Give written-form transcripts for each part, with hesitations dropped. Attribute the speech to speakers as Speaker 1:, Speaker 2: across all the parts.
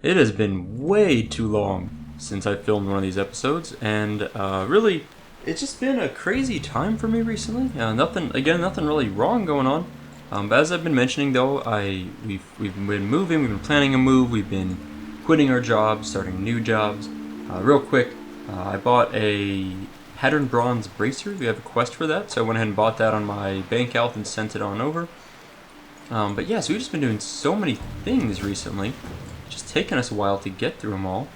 Speaker 1: It has been way too long since I filmed one of these episodes, and really, it's just been a crazy time for me recently. Nothing really wrong going on. But as I've been mentioning, though, we've been moving, we've been planning a move, we've been quitting our jobs, starting new jobs. Real quick, I bought a patterned bronze bracer. We have a quest for that, so I went ahead and bought that on my bank account and sent it on over. But yeah, so we've just been doing so many things recently. Just taken us a while to get through them all.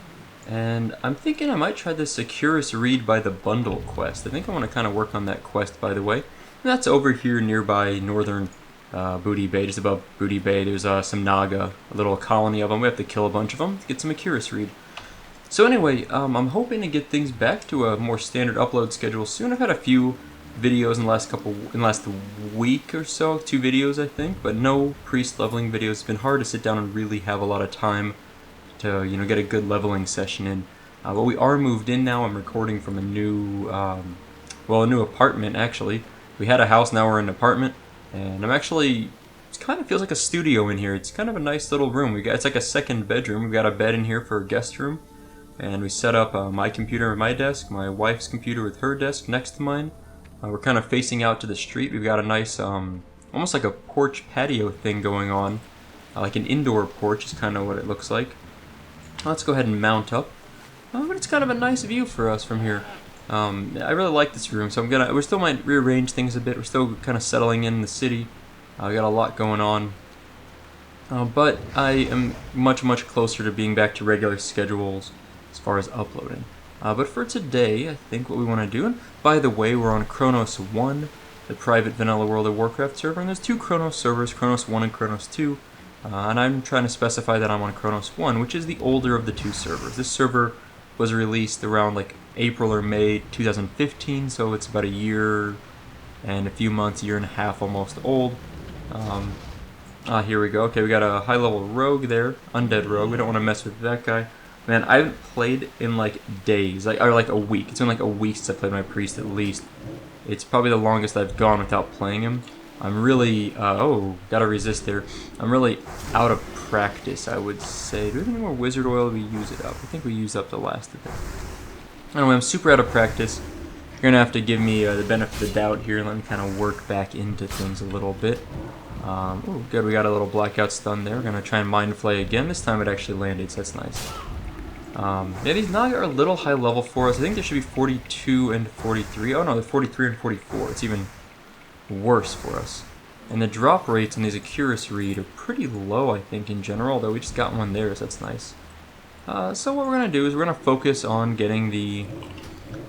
Speaker 1: And I'm thinking I might try this Akiris Reed by the Bundle quest. I think I want to kind of work on that quest, by the way. And that's over here nearby northern Booty Bay, just above Booty Bay. There's some Naga, a little colony of them. We have to kill a bunch of them to get some Akiris Reed. So anyway, I'm hoping to get things back to a more standard upload schedule soon. I've had a few videos in the last week or so, 2 videos I think, but no priest leveling videos. It's been hard to sit down and really have a lot of time to get a good leveling session in. But we are moved in now. I'm recording from a new apartment actually. We had a house, now we're in an apartment, and it kind of feels like a studio in here. It's kind of a nice little room. It's like a second bedroom. We've got a bed in here for a guest room, and we set up my computer at my desk, my wife's computer with her desk next to mine. We're kind of facing out to the street. We've got a nice, almost like a porch patio thing going on. Like an indoor porch is kind of what it looks like. Let's go ahead and mount up. But it's kind of a nice view for us from here. I really like this room, so we still might rearrange things a bit. We're still kind of settling in the city. We got a lot going on. But I am much closer to being back to regular schedules as far as uploading. But for today, I think what we want to do, and by the way, we're on Chronos 1, the private vanilla World of Warcraft server, and there's 2 Chronos servers, Chronos 1 and Chronos 2, and I'm trying to specify that I'm on Chronos 1, which is the older of the 2 servers. This server was released around like April or May 2015, so it's about a year and a few months, year and a half almost old. Here we go. Okay, we got a high-level rogue there, undead rogue. We don't want to mess with that guy. Man, I haven't played in like days, or like a week. It's been like a week since I played my priest at least. It's probably the longest I've gone without playing him. I'm really, gotta resist there. I'm really out of practice, I would say. Do we have any more wizard oil? We use it up. I think we used up the last of it. Anyway, I'm super out of practice. You're gonna have to give me the benefit of the doubt here and let me kind of work back into things a little bit. Oh, good, we got a little blackout stun there. We're gonna try and mind flay again. This time it actually landed, so that's nice. Yeah, these Naga are a little high level for us. I think there should be 42 and 43. Oh no, they're 43 and 44. It's even worse for us. And the drop rates on these Akiris Reed are pretty low, I think, in general, though we just got one there, so that's nice. So what we're going to do is we're going to focus on getting the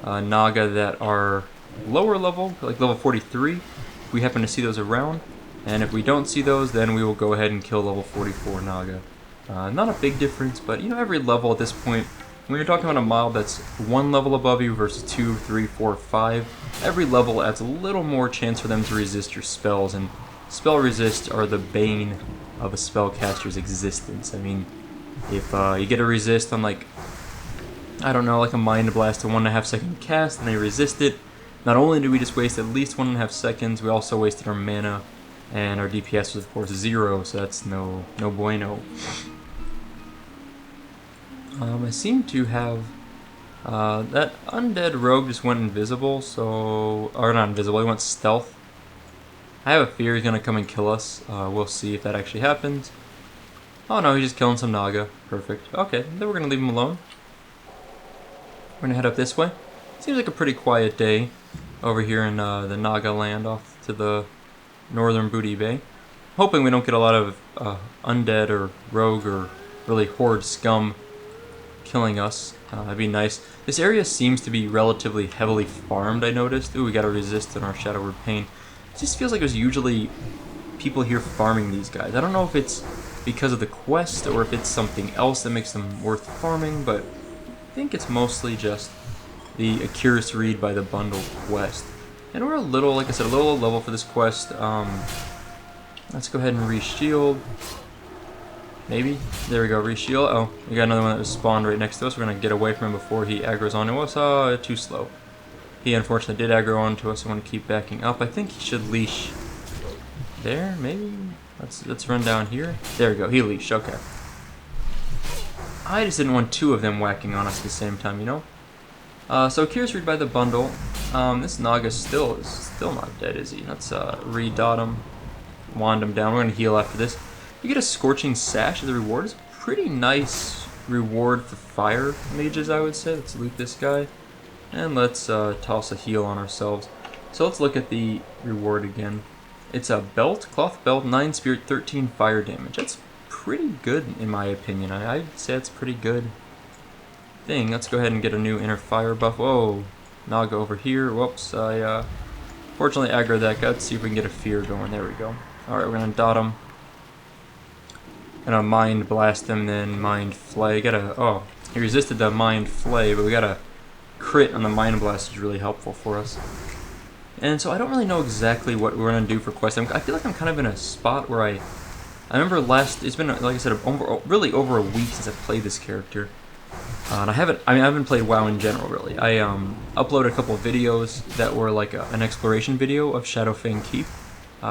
Speaker 1: Naga that are lower level, like level 43. If we happen to see those around. And if we don't see those, then we will go ahead and kill level 44 Naga. Not a big difference, but every level at this point, when you're talking about a mob that's 1 level above you versus 2, 3, 4, 5, every level adds a little more chance for them to resist your spells, and spell resists are the bane of a spellcaster's existence. I mean, if you get a resist on like a Mind Blast, a 1.5 second cast, and they resist it, not only do we just waste at least 1.5 seconds, we also wasted our mana, and our DPS was of course 0, so that's no bueno. I seem to have that undead rogue just went invisible, or not invisible, he went stealth. I have a fear he's gonna come and kill us. We'll see if that actually happens. Oh no, he's just killing some Naga. Perfect. Okay, then we're gonna leave him alone. We're gonna head up this way. Seems like a pretty quiet day over here in the Naga land off to the northern Booty Bay. Hoping we don't get a lot of undead or rogue or really horde scum killing us. That'd be nice. This area seems to be relatively heavily farmed, I noticed. Ooh, we got a resist in our Shadow Word Pain. It just feels like there's usually people here farming these guys. I don't know if it's because of the quest or if it's something else that makes them worth farming, but I think it's mostly just the Akiris Reed by the Bundle quest. And we're a little, like I said, a little level for this quest. Let's go ahead and re-shield. Maybe. There we go, re-shield. Oh, we got another one that was spawned right next to us. We're going to get away from him before he aggroes onto us. Oh, too slow. He unfortunately did aggro onto us. I want to keep backing up. I think he should leash there, maybe? Let's run down here. There we go, he leashed, okay. I just didn't want two of them whacking on us at the same time, you know? So Akiris Reed by the bundle. This Naga's still not dead, is he? Let's re-dot him, wand him down. We're gonna heal after this. You get a Scorching Sash as a reward. It's a pretty nice reward for fire mages, I would say. Let's loot this guy, and let's toss a heal on ourselves. So let's look at the reward again. It's a belt, cloth belt, 9 spirit, 13 fire damage. That's pretty good in my opinion. I'd say it's pretty good thing. Let's go ahead and get a new inner fire buff. Whoa, Naga over here. Whoops, I fortunately aggroed that guy. Let's see if we can get a fear going. There we go. Alright, we're gonna dot him. Gonna mind blast him, then mind flay. Oh, he resisted the mind flay, but we got a crit on the mind blast, which is really helpful for us. And so I don't really know exactly what we're gonna do for quest. I feel like I'm kind of in a spot where I remember it's been, like I said, really over a week since I played this character. And I haven't played WoW in general, really. I uploaded a couple of videos that were like an exploration video of Shadowfang Keep,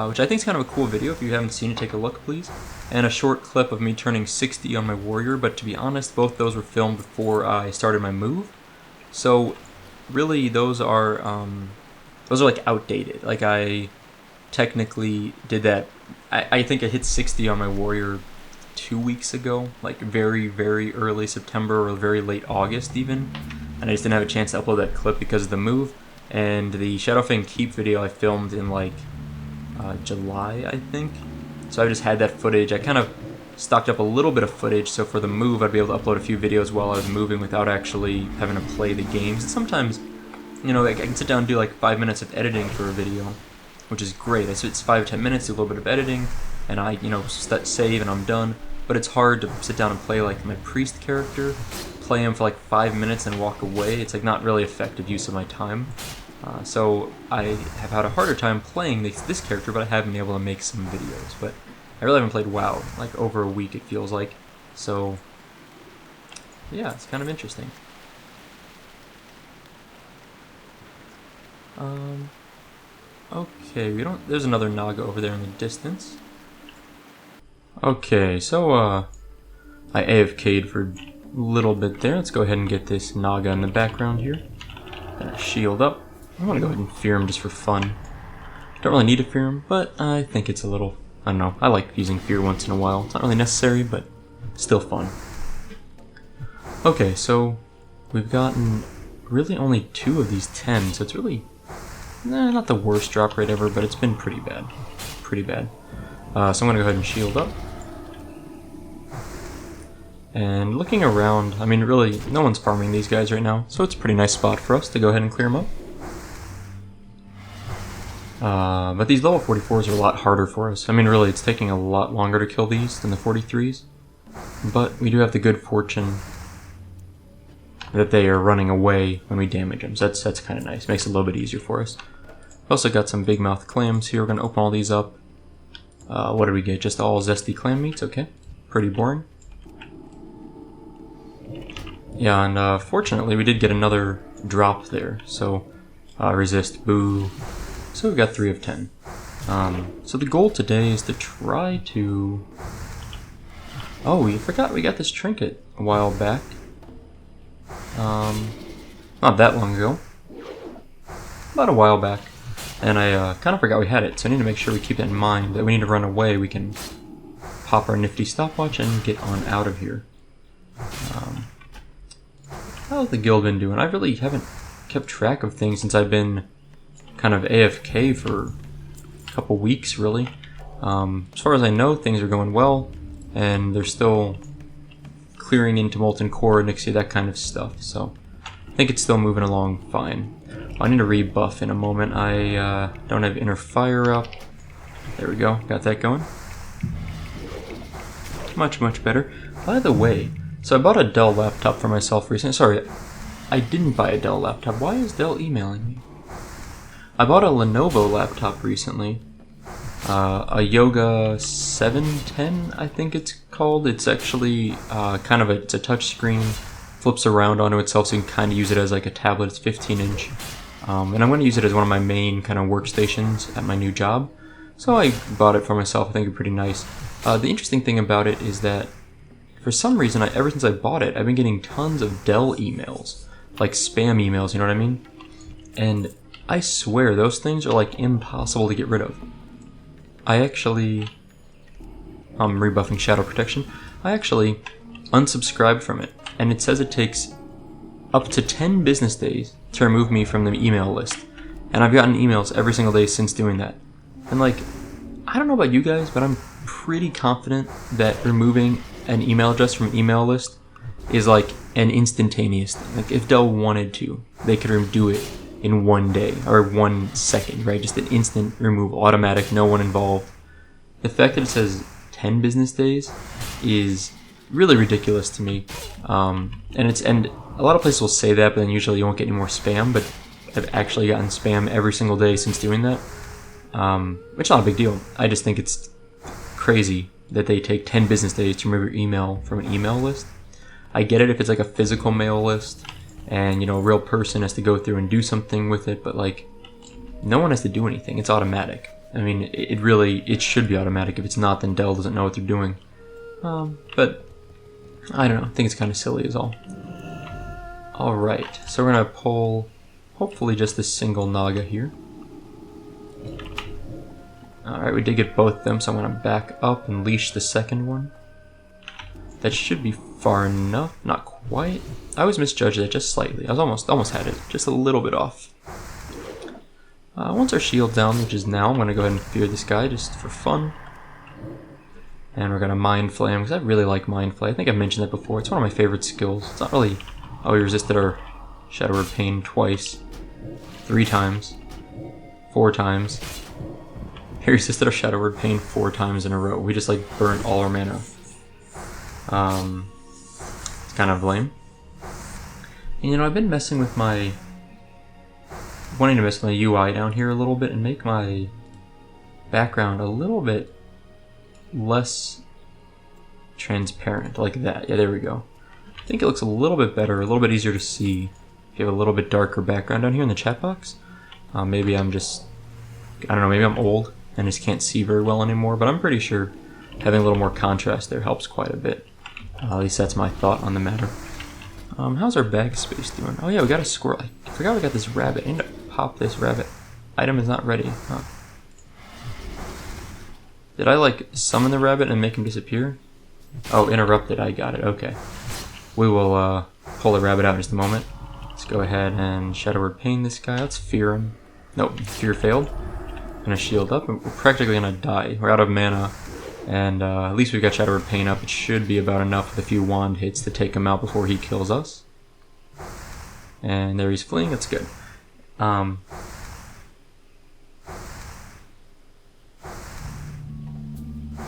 Speaker 1: which I think is kind of a cool video. If you haven't seen it, take a look, please. And a short clip of me turning 60 on my warrior, but to be honest, both those were filmed before I started my move. So, really, those are like outdated. Like, I technically did that. I think I hit 60 on my warrior 2 weeks ago, like very, very early September or very late August even, and I just didn't have a chance to upload that clip because of the move. And the Shadowfang Keep video I filmed in like July, I think. So I just had that footage. I kind of stocked up a little bit of footage, so for the move I'd be able to upload a few videos while I was moving without actually having to play the games. Sometimes, you know, I can sit down and do like 5 minutes of editing for a video, which is great. It's 5 or 10 minutes, do a little bit of editing, and I, you know, save and I'm done. But it's hard to sit down and play like my priest character, play him for like 5 minutes and walk away. It's like not really effective use of my time. So I have had a harder time playing this character, but I have been able to make some videos. But I really haven't played WoW, like over a week it feels like. So yeah, it's kind of interesting. Okay, there's another Naga over there in the distance. Okay, so I AFK'd for a little bit there. Let's go ahead and get this Naga in the background here. Shield up. I want to go ahead and fear him just for fun. Don't really need to fear him, but I think it's a little, I don't know, I like using fear once in a while. It's not really necessary, but still fun. Okay, so we've gotten really only 2 of these 10, so it's really not the worst drop rate ever, but it's been pretty bad. Pretty bad. So I'm going to go ahead and shield up. And looking around, I mean really, no one's farming these guys right now, so it's a pretty nice spot for us to go ahead and clear them up. But these level 44s are a lot harder for us. I mean really, it's taking a lot longer to kill these than the 43s. But we do have the good fortune that they are running away when we damage them, so that's kind of nice. Makes it a little bit easier for us. We also got some big mouth clams here. We're going to open all these up. What did we get? Just all zesty clam meats, okay. Pretty boring. Yeah, and fortunately we did get another drop there, so resist, boo. So we've got 3 of 10. So the goal today is to try to... Oh, we forgot we got this trinket a while back. Not that long ago. About a while back. And I kind of forgot we had it, so I need to make sure we keep that in mind, that we need to run away, we can pop our nifty stopwatch and get on out of here. How's the guild been doing? I really haven't kept track of things since I've been kind of AFK for a couple weeks, really. As far as I know, things are going well, and they're still clearing into Molten Core, Nixie, that kind of stuff, so I think it's still moving along fine. I need to rebuff in a moment. I don't have Inner Fire up. There we go, got that going. Much, much better. By the way, so I bought a Dell laptop for myself recently. Sorry, I didn't buy a Dell laptop. Why is Dell emailing me? I bought a Lenovo laptop recently. A Yoga 710, I think it's called. It's actually kind of it's a touch screen, flips around onto itself, so you can kind of use it as like a tablet. It's 15-inch. And I'm going to use it as one of my main kind of workstations at my new job. So I bought it for myself. I think it's pretty nice. The interesting thing about it is that for some reason, ever since I bought it, I've been getting tons of Dell emails, like spam emails, you know what I mean? And I swear those things are like impossible to get rid of. I'm rebuffing shadow protection. I actually unsubscribed from it, and it says it takes up to 10 business days to remove me from the email list. And I've gotten emails every single day since doing that. And like, I don't know about you guys, but I'm pretty confident that removing an email address from an email list is like an instantaneous thing. Like if Dell wanted to, they could do it in 1 day or 1 second, right? Just an instant removal, automatic, no one involved. The fact that it says 10 business days is really ridiculous to me. And a lot of places will say that, but then usually you won't get any more spam. But I've actually gotten spam every single day since doing that, which is not a big deal. I just think it's crazy that they take 10 business days to remove your email from an email list. I get it if it's like a physical mail list and, you know, a real person has to go through and do something with it, but like, no one has to do anything. It's automatic. I mean, it should be automatic. If it's not, then Dell doesn't know what they're doing. But I don't know. I think it's kind of silly is all. Alright, so we're going to pull hopefully just this single Naga here. Alright, we did get both of them, so I'm going to back up and leash the second one. That should be far enough. Not quite. I always misjudged that just slightly. I was almost had it. Just a little bit off. Once our shield's down, which is now, I'm going to go ahead and fear this guy just for fun. And we're going to Mind Flame, because I really like Mind Flame. I think I've mentioned that before. It's one of my favorite skills. It's not really... Oh, we resisted our Shadow Word Pain twice. 3 times. 4 times. He resisted our Shadow Word Pain 4 times in a row. We just like burnt all our mana. It's kind of lame. And, you know, I've been messing with wanting to mess with my UI down here a little bit and make my background a little bit less transparent, like that. Yeah, there we go. I think it looks a little bit better, a little bit easier to see if you have a little bit darker background down here in the chat box. Maybe I'm just, I don't know, maybe I'm old and just can't see very well anymore, but I'm pretty sure having a little more contrast there helps quite a bit. At least that's my thought on the matter. How's our bag space doing? Oh yeah, we got a squirrel. I forgot we got this rabbit. I need to pop this rabbit. Item is not ready. Huh. Did I like summon the rabbit and make him disappear? Oh, interrupted. I got it. Okay. We will pull the rabbit out in just a moment. Let's go ahead and Shadow Word Pain this guy. Let's fear him. Nope, fear failed. Gonna shield up, and we're practically gonna die. We're out of mana, and at least we've got Shadow Word Pain up. It should be about enough with a few wand hits to take him out before he kills us. And there he's fleeing. That's good.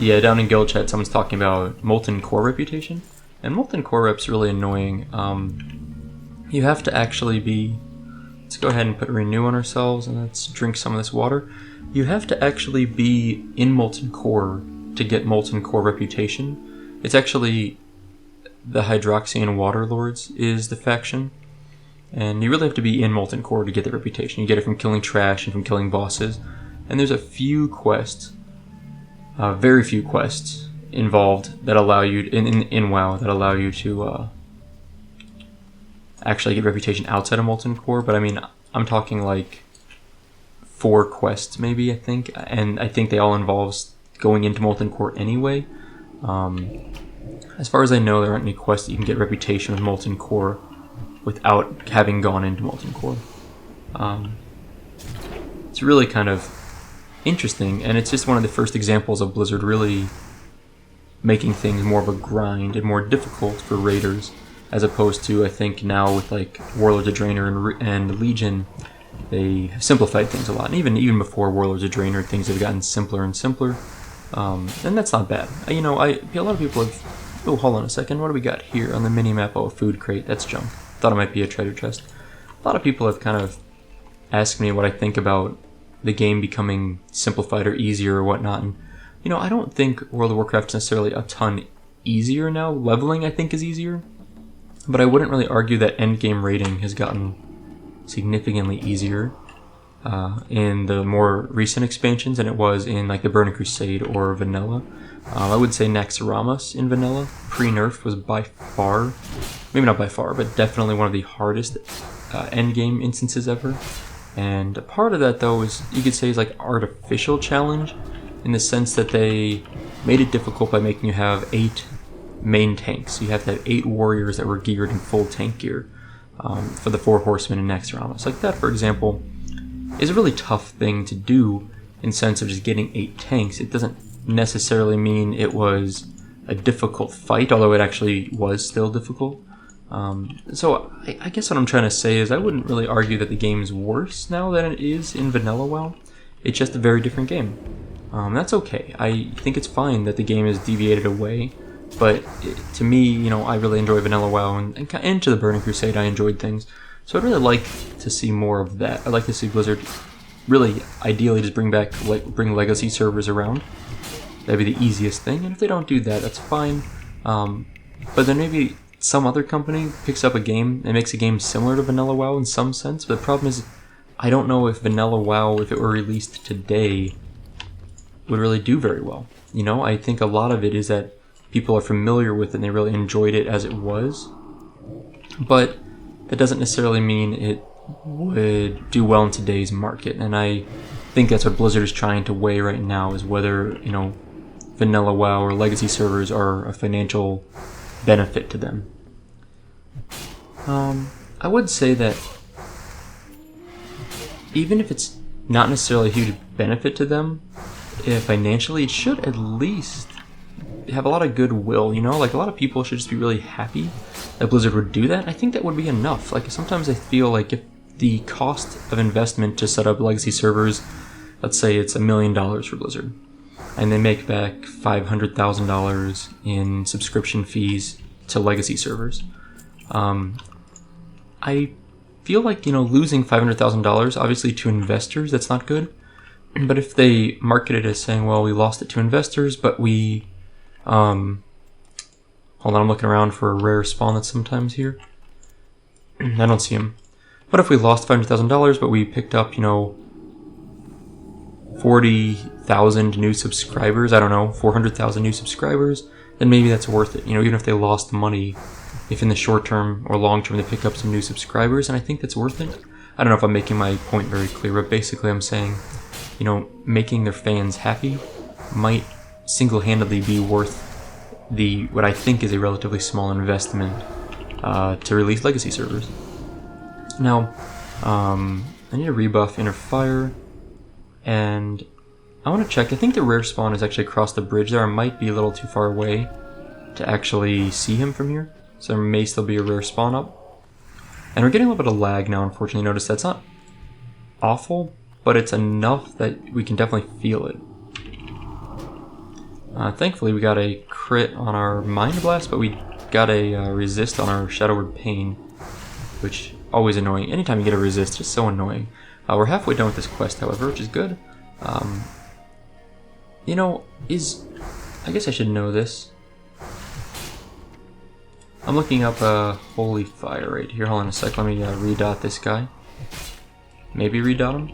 Speaker 1: Yeah, down in guild chat, someone's talking about Molten Core reputation. And Molten Core rep's really annoying. You have to actually be... Let's go ahead and put Renew on ourselves, and let's drink some of this water. You have to actually be in Molten Core to get Molten Core reputation. It's actually the Hydroxian Waterlords is the faction. And you really have to be in Molten Core to get the reputation. You get it from killing trash and from killing bosses. And there's a few quests, very few quests involved that allow you in WoW that allow you to actually get reputation outside of Molten Core. But I mean, I'm talking like 4 quests maybe, I think, and I think they all involve going into Molten Core anyway. As far as I know, there aren't any quests that you can get reputation with Molten Core without having gone into Molten Core. It's really kind of interesting, and it's just one of the first examples of Blizzard really making things more of a grind and more difficult for raiders, as opposed to, I think, now with like Warlords of Draenor and Legion, they have simplified things a lot. And even before Warlords of Draenor, things have gotten simpler and simpler, and that's not bad. You know, a lot of people have... Oh, hold on a second. What do we got here on the mini-map? Oh, a food crate. That's junk. Thought it might be a treasure chest. A lot of people have kind of asked me what I think about the game becoming simplified or easier or whatnot. And, you know, I don't think World of Warcraft is necessarily a ton easier now. Leveling, I think, is easier. But I wouldn't really argue that endgame raiding has gotten significantly easier in the more recent expansions than it was in like the Burning Crusade or Vanilla. I would say Naxxramas in vanilla, pre-nerf, was by far, maybe not by far, but definitely one of the hardest endgame instances ever. And a part of that, though, is, you could say, is like artificial challenge, in the sense that they made it difficult by making you have 8 main tanks. You have to have 8 warriors that were geared in full tank gear for the 4 horsemen in Naxxramas. Like that, for example, is a really tough thing to do in sense of just getting 8 tanks. It doesn't necessarily mean it was a difficult fight, although it actually was still difficult. So I guess what I'm trying to say is I wouldn't really argue that the game's worse now than it is in vanilla WoW. It's just a very different game. That's okay. I think it's fine that the game has deviated away, but to me, you know, I really enjoy vanilla WoW, and to the Burning Crusade I enjoyed things. So I'd really like to see more of that. I'd like to see Blizzard really, ideally, just bring legacy servers around. That'd be the easiest thing, and if they don't do that, that's fine. But then maybe some other company picks up a game and makes a game similar to vanilla WoW in some sense, but the problem is, I don't know if vanilla WoW, if it were released today, would really do very well. You know, I think a lot of it is that people are familiar with it and they really enjoyed it as it was, but that doesn't necessarily mean it would do well in today's market, and I think that's what Blizzard is trying to weigh right now, is whether, you know, vanilla WoW or legacy servers are a financial benefit to them. I would say that even if it's not necessarily a huge benefit to them, financially, it should at least have a lot of goodwill, you know? Like, a lot of people should just be really happy that Blizzard would do that. I think that would be enough. Like, sometimes I feel like if the cost of investment to set up legacy servers, let's say it's $1 million for Blizzard, and they make back $500,000 in subscription fees to legacy servers, I feel like, you know, losing $500,000, obviously to investors, that's not good. But if they market it as saying, well, we lost it to investors, but we, hold on, I'm looking around for a rare spawn that's sometimes here. I don't see him. What if we lost $500,000, but we picked up, you know, 40,000 new subscribers? I don't know, 400,000 new subscribers? Then maybe that's worth it. You know, even if they lost money, if in the short term or long term they pick up some new subscribers, and I think that's worth it. I don't know if I'm making my point very clear, but basically I'm saying, you know, making their fans happy might single-handedly be worth what I think is a relatively small investment to release legacy servers. Now, I need to rebuff Inner Fire, and I want to check. I think the rare spawn is actually across the bridge there. I might be a little too far away to actually see him from here, so there may still be a rare spawn up. And we're getting a little bit of lag now, unfortunately. Notice that's not awful, but it's enough that we can definitely feel it. Thankfully, we got a crit on our Mind Blast, but we got a resist on our Shadowward Pain, which always annoying. Anytime you get a resist, it's so annoying. We're halfway done with this quest, however, which is good. You know, I guess I should know this. I'm looking up Holy Fire right here. Hold on a sec, let me redot this guy. Maybe redot him.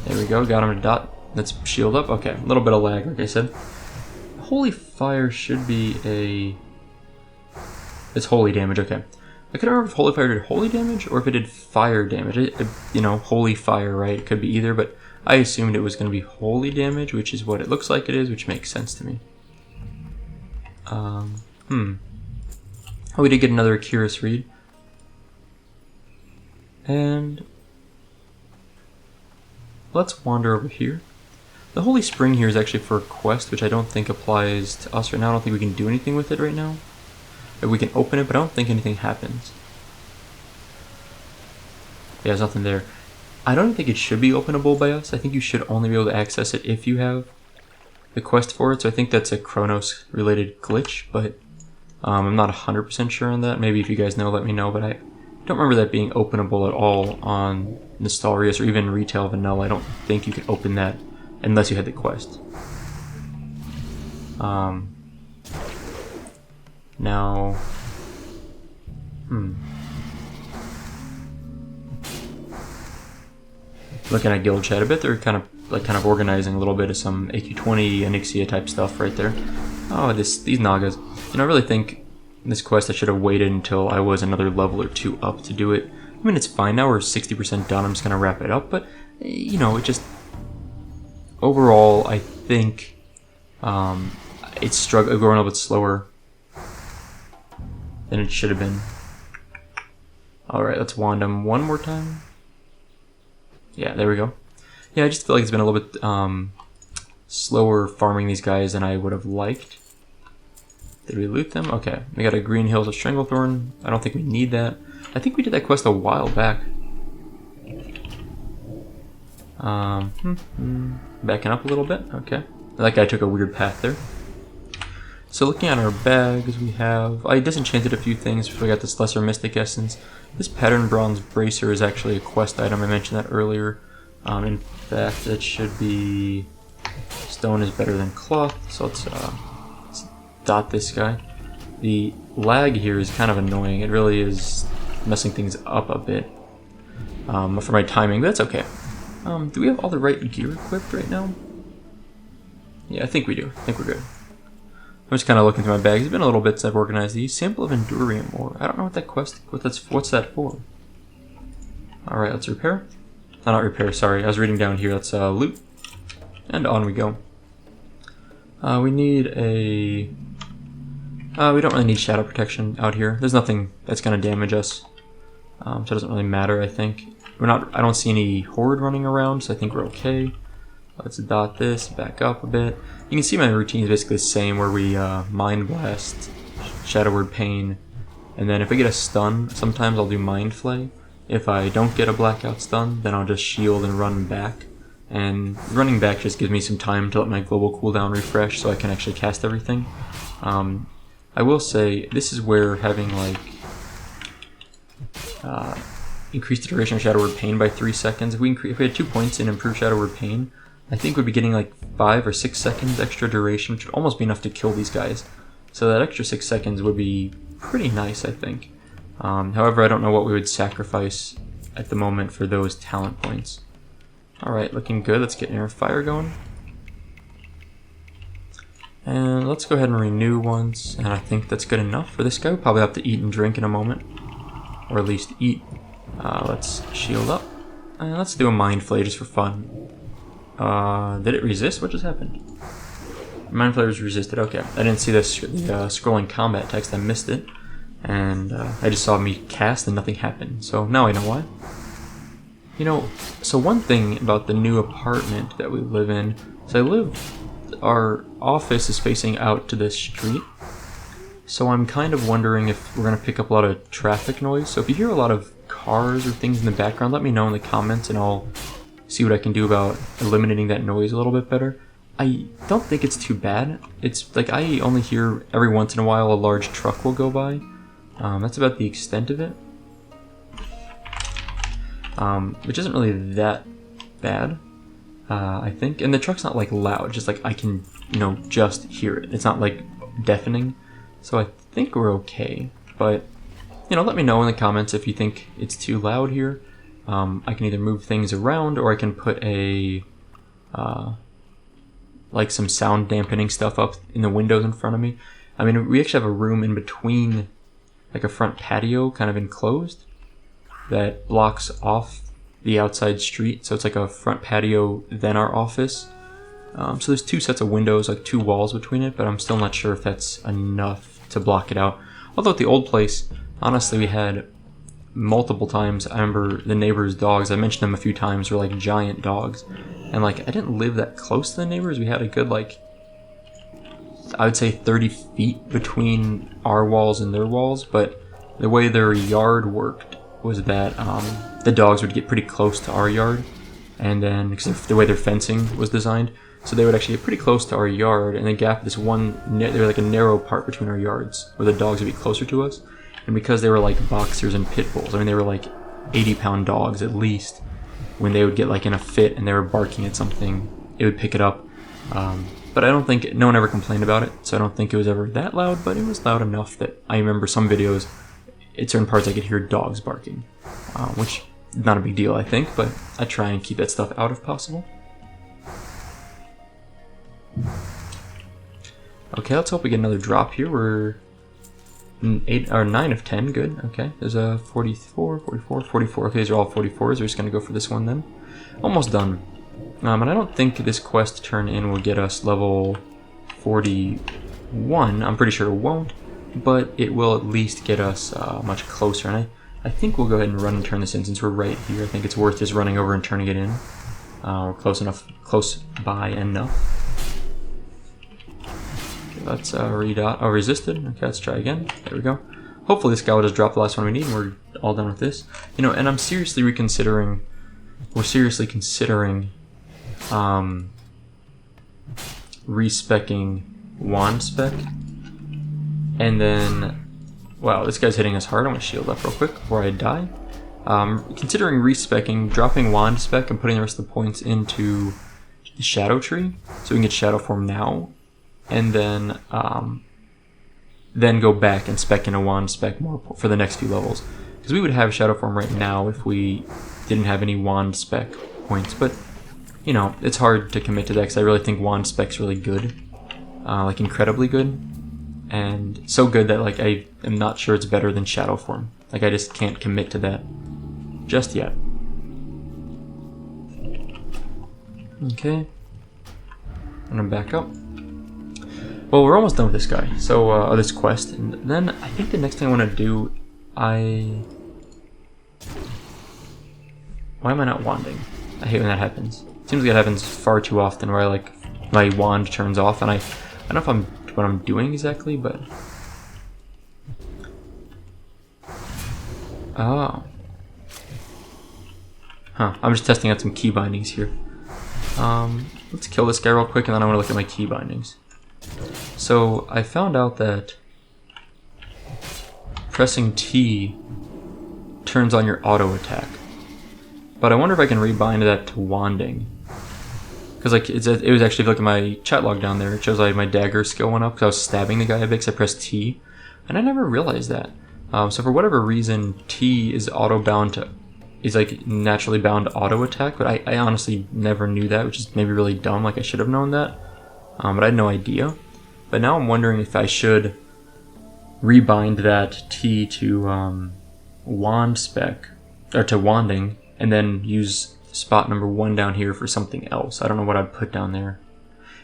Speaker 1: There we go, got him to dot. Let's shield up. Okay, a little bit of lag, like I said. Holy Fire should be it's holy damage, okay. I couldn't remember if Holy Fire did holy damage or if it did fire damage. You know, Holy Fire, right? It could be either, but I assumed it was going to be holy damage, which is what it looks like it is, which makes sense to me. Oh, we did get another Akiris Reed. And let's wander over here. The Holy Spring here is actually for a quest, which I don't think applies to us right now. I don't think we can do anything with it right now. We can open it, but I don't think anything happens. Yeah, there's nothing there. I don't think it should be openable by us. I think you should only be able to access it if you have the quest for it. So I think that's a Chronos-related glitch, but I'm not 100% sure on that. Maybe if you guys know, let me know, but I don't remember that being openable at all on Nostalrius or even Retail Vanilla. I don't think you could open that unless you had the quest. Now, looking at guild chat a bit, they're kind of like kind of organizing a little bit of some AQ20 Onyxia type stuff right there. Oh, these Nagas. You know, I really think this quest I should have waited until I was another level or 2 up to do it. I mean, it's fine now. We're 60% done. I'm just gonna wrap it up, but you know, it just overall I think it's going a little bit slower than it should have been. All right, let's wand him one more time. Yeah, there we go. Yeah, I just feel like it's been a little bit slower farming these guys than I would have liked. Did we loot them? Okay, we got a Green Hills of Stranglethorn. I don't think we need that. I think we did that quest a while back. Backing up a little bit. Okay, that guy took a weird path there. So looking at our bags, we have... I disenchanted a few things. We got this Lesser Mystic Essence. This Pattern Bronze Bracer is actually a quest item. I mentioned that earlier. In fact, it should be... Stone is better than cloth, so let's dot this guy. The lag here is kind of annoying. It really is messing things up a bit for my timing, but that's okay. Do we have all the right gear equipped right now? Yeah, I think we do. I think we're good. I'm just kind of looking through my bags. It's been a little bit since I've organized these. Sample of Endurium ore. I don't know what that quest... What's that for? Alright, let's repair. Not repair, sorry. I was reading down here. Let's loot. And on we go. We need a... we don't really need shadow protection out here. There's nothing that's going to damage us. So it doesn't really matter, I think. I don't see any horde running around, so I think we're okay. Let's dot this, back up a bit. You can see my routine is basically the same, where we Mind Blast, Shadow Word Pain, and then if I get a stun, sometimes I'll do Mind Flay. If I don't get a blackout stun, then I'll just shield and run back. And running back just gives me some time to let my global cooldown refresh so I can actually cast everything. I will say, this is where having like increase the duration of Shadow Word Pain by 3 seconds. If we had 2 points in improved Shadow Word Pain, I think we'd be getting like 5 or 6 seconds extra duration, which would almost be enough to kill these guys. So that extra 6 seconds would be pretty nice, I think. However, I don't know what we would sacrifice at the moment for those talent points. Alright, looking good. Let's get Air Fire going. And let's go ahead and renew once, and I think that's good enough for this guy. We'll probably have to eat and drink in a moment. Or at least eat. Let's shield up. And let's do a Mind Flay just for fun. Did it resist? What just happened? Mind Flay was resisted. Okay. I didn't see the scrolling combat text. I missed it. And I just saw me cast and nothing happened. So now I know why. You know, so one thing about the new apartment that we live in, our office is facing out to this street. So I'm kind of wondering if we're going to pick up a lot of traffic noise. So if you hear a lot of cars or things in the background, let me know in the comments and I'll see what I can do about eliminating that noise a little bit better. I don't think it's too bad. It's like I only hear every once in a while a large truck will go by. That's about the extent of it. Which isn't really that bad, I think. And the truck's not like loud, just like I can, you know, just hear it. It's not like deafening. So I think we're okay. But, you know, let me know in the comments if you think it's too loud here. I can either move things around or I can put a, like some sound dampening stuff up in the windows in front of me. I mean, we actually have a room in between, like a front patio kind of enclosed that blocks off the outside street. So it's like a front patio, then our office. So there's 2 sets of windows, like 2 walls between it, but I'm still not sure if that's enough to block it out. Although at the old place, honestly, we had multiple times, I remember the neighbors' dogs, I mentioned them a few times, were like giant dogs. And like, I didn't live that close to the neighbors. We had a good like, I would say 30 feet between our walls and their walls, but the way their yard worked was that the dogs would get pretty close to our yard, and then because of the way their fencing was designed, so they would actually get pretty close to our yard, and the gap, this one, they were like a narrow part between our yards where the dogs would be closer to us. And because they were like boxers and pit bulls, I mean they were like 80-pound dogs at least, when they would get like in a fit and they were barking at something, it would pick it up. But I don't think, no one ever complained about it, so I don't think it was ever that loud, but it was loud enough that I remember some videos, at certain parts I could hear dogs barking, which is not a big deal I think, but I try and keep that stuff out if possible. Okay, let's hope we get another drop here. We're 8 or 9 of 10. Good. Okay, there's a 44, 44, 44. Okay, these are all 44s. We're just gonna go for this one then. Almost done. And I don't think this quest turn in will get us level 41. I'm pretty sure it won't, but it will at least get us much closer. And I think we'll go ahead and run and turn this in since we're right here. I think it's worth just running over and turning it in. We're close by enough. Let's resisted. Okay, let's try again. There we go. Hopefully this guy will just drop the last one we need and we're all done with this. You know, and I'm seriously reconsidering, we're seriously considering respecking wand spec. And then, wow, this guy's hitting us hard. I'm gonna shield up real quick before I die. Considering respecking, dropping wand spec and putting the rest of the points into the shadow tree so we can get shadow form now. And then go back and spec in a wand spec more for the next few levels. Because we would have shadow form right now if we didn't have any wand spec points. But, you know, it's hard to commit to that because I really think wand spec's really good. Like, incredibly good. And so good that, like, I am not sure it's better than shadow form. Like, I just can't commit to that just yet. Okay. I'm gonna back up. Well, we're almost done with this guy, so, this quest, and then I think the next thing I want to do, why am I not wanding? I hate when that happens. It seems like it happens far too often where my wand turns off, and I don't know if what I'm doing exactly, but... Oh. Huh, I'm just testing out some key bindings here. Let's kill this guy real quick, and then I want to look at my key bindings. So I found out that pressing T turns on your auto attack, but I wonder if I can rebind that to wanding, because like it was actually, if you look at my chat log down there, it shows like my dagger skill went up because I was stabbing the guy a bit because I pressed T, and I never realized that. So for whatever reason, T is like naturally bound to auto attack, but I honestly never knew that, which is maybe really dumb. Like I should have known that. But I had no idea. But now I'm wondering if I should rebind that T to wand spec, or to wanding, and then use spot number 1 down here for something else. I don't know what I'd put down there.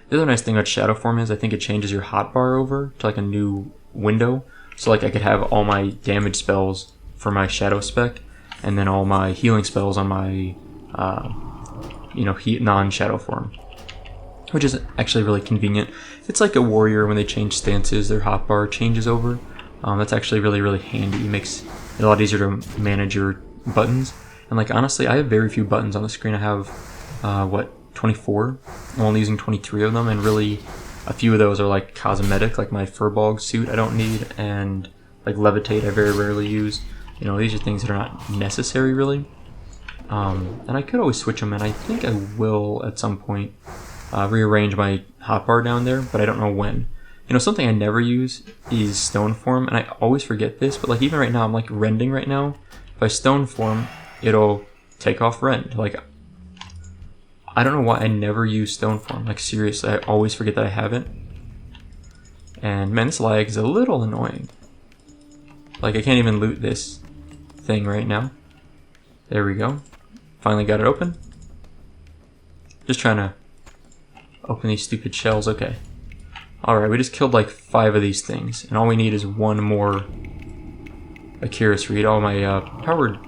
Speaker 1: The other nice thing about shadow form is I think it changes your hotbar over to like a new window. So like I could have all my damage spells for my shadow spec, and then all my healing spells on my non-shadow form, which is actually really convenient. It's like a warrior when they change stances, their hotbar changes over. That's actually really, really handy. It makes it a lot easier to manage your buttons. And like honestly, I have very few buttons on the screen. I have 24. I'm only using 23 of them, and really a few of those are like cosmetic, like my Furbolg suit I don't need, and like levitate I very rarely use. You know, these are things that are not necessary really. And I could always switch them, and I think I will at some point rearrange my hotbar down there, but I don't know when. You know, something I never use is stone form, and I always forget this, but like even right now, I'm like rending right now. If I stone form, it'll take off rend. Like, I don't know why I never use stone form. Like seriously, I always forget that I have it. And man, this lag is a little annoying. Like I can't even loot this thing right now. There we go. Finally got it open. Just trying to open these stupid shells. Okay. Alright, we just killed like 5 of these things, and all we need is 1 more Akiris Reed. Oh, my powered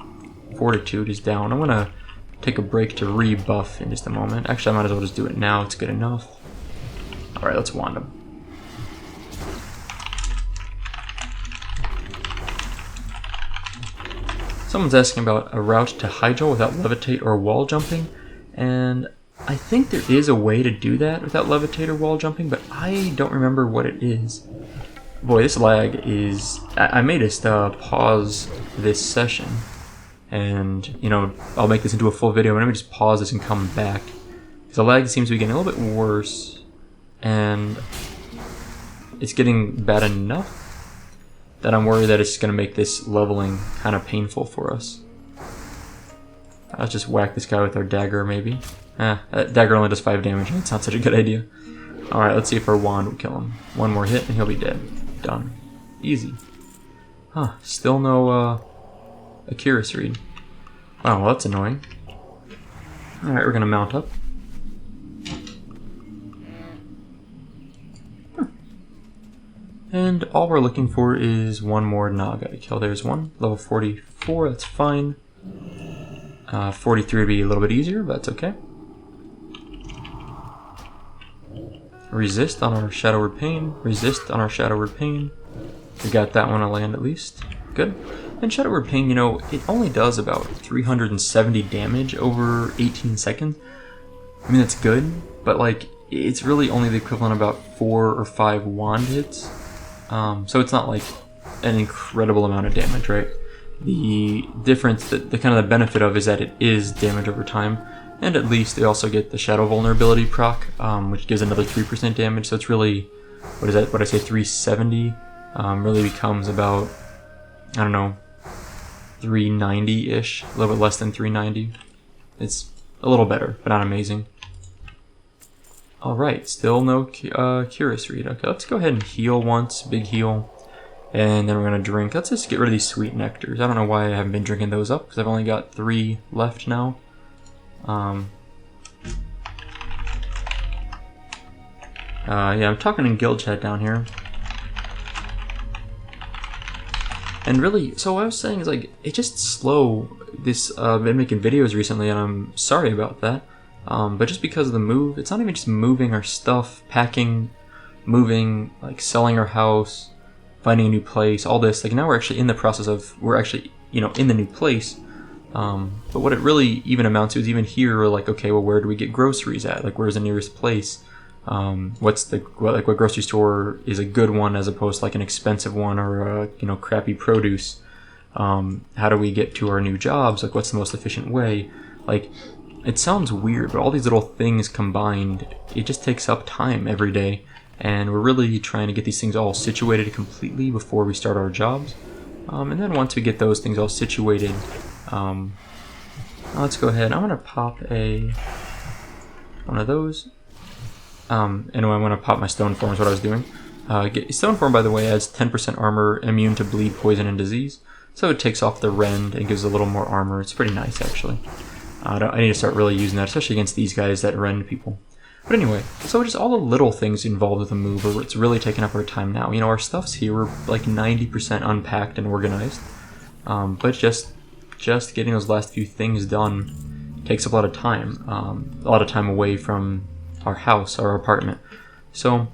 Speaker 1: fortitude is down. I'm gonna take a break to rebuff in just a moment. Actually, I might as well just do it now. It's good enough. Alright, let's wand him. Someone's asking about a route to Hyjal without levitate or wall jumping, and I think there is a way to do that without levitate or wall jumping, but I don't remember what it is. Boy, this lag is... I made us pause this session, and, you know, I'll make this into a full video, but let me just pause this and come back. Because the lag seems to be getting a little bit worse, and it's getting bad enough that I'm worried that it's going to make this leveling kind of painful for us. Let's just whack this guy with our dagger, maybe. That dagger only does 5 damage, and it's not such a good idea. Alright, let's see if our wand will kill him. One more hit and he'll be dead. Done. Easy. Huh, still no Akiris Reed. Wow, well, that's annoying. Alright, we're gonna mount up. And all we're looking for is one more Naga to kill. There's one. Level 44, that's fine. 43 would be a little bit easier, but that's okay. Resist on our Shadow Word Pain. Resist on our Shadow Word Pain. We got that one to land at least. Good. And Shadow Word Pain, you know, it only does about 370 damage over 18 seconds. I mean, that's good, but like, it's really only the equivalent of about 4 or 5 wand hits. So it's not like an incredible amount of damage, right? The difference, the kind of the benefit of is that it is damage over time, and at least they also get the Shadow Vulnerability proc, which gives another 3% damage, so it's really, what is that, what I say, 370, really becomes about, I don't know, 390-ish, a little bit less than 390. It's a little better, but not amazing. Alright, still no Akiris Reed. Okay, let's go ahead and heal once, big heal. And then we're going to drink. Let's just get rid of these sweet nectars. I don't know why I haven't been drinking those up, because I've only got 3 left now. Yeah, I'm talking in guild chat down here. And really, so what I was saying is like, it's just slow. I've been making videos recently, and I'm sorry about that. But just because of the move, it's not even just moving our stuff, packing, moving, like selling our house, finding a new place, all this. Like now we're actually in the process of, we're actually, you know, in the new place. But what it really even amounts to is even here, we're like, okay, well, where do we get groceries at? Like, where's the nearest place? What grocery store is a good one as opposed to like an expensive one or a, you know, crappy produce? How do we get to our new jobs? Like, what's the most efficient way? Like, it sounds weird, but all these little things combined, it just takes up time every day. And we're really trying to get these things all situated completely before we start our jobs. And then once we get those things all situated, let's go ahead. I'm going to pop one of those. And I'm going to pop my stone form is what I was doing. Stone form, by the way, has 10% armor, immune to bleed, poison, and disease. So it takes off the rend and gives a little more armor. It's pretty nice, actually. I need to start really using that, especially against these guys that rend people. But anyway, so just all the little things involved with the move, it's really taking up our time now. You know, our stuff's here, we're like 90% unpacked and organized. But just getting those last few things done takes up a lot of time away from our house, our apartment. So,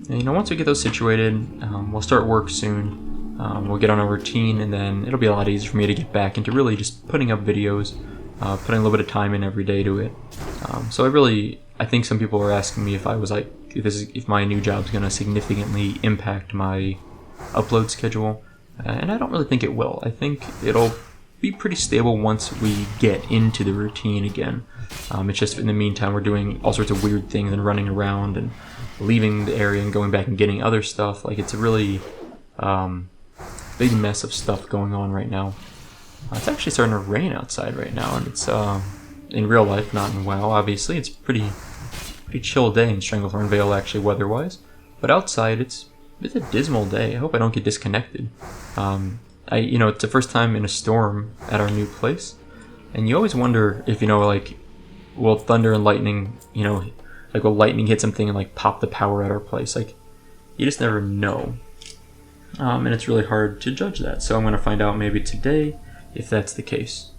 Speaker 1: you know, once we get those situated, we'll start work soon. We'll get on a routine, and then it'll be a lot easier for me to get back into really just putting up videos, putting a little bit of time in every day to it. So I think some people were asking me if I was like, if my new job's going to significantly impact my upload schedule, and I don't really think it will. I think it'll be pretty stable once we get into the routine again. It's just in the meantime we're doing all sorts of weird things and running around and leaving the area and going back and getting other stuff. Like, it's a really big mess of stuff going on right now. It's actually starting to rain outside right now, and it's in real life, not in WoW, obviously. It's pretty chill day in Stranglethorn Vale, actually, weather-wise. But outside, it's a dismal day. I hope I don't get disconnected. You know, it's the first time in a storm at our new place, and you always wonder if, you know, like, will thunder and lightning, you know, like, will lightning hit something and, like, pop the power at our place? Like, you just never know. And it's really hard to judge that. So I'm going to find out maybe today if that's the case.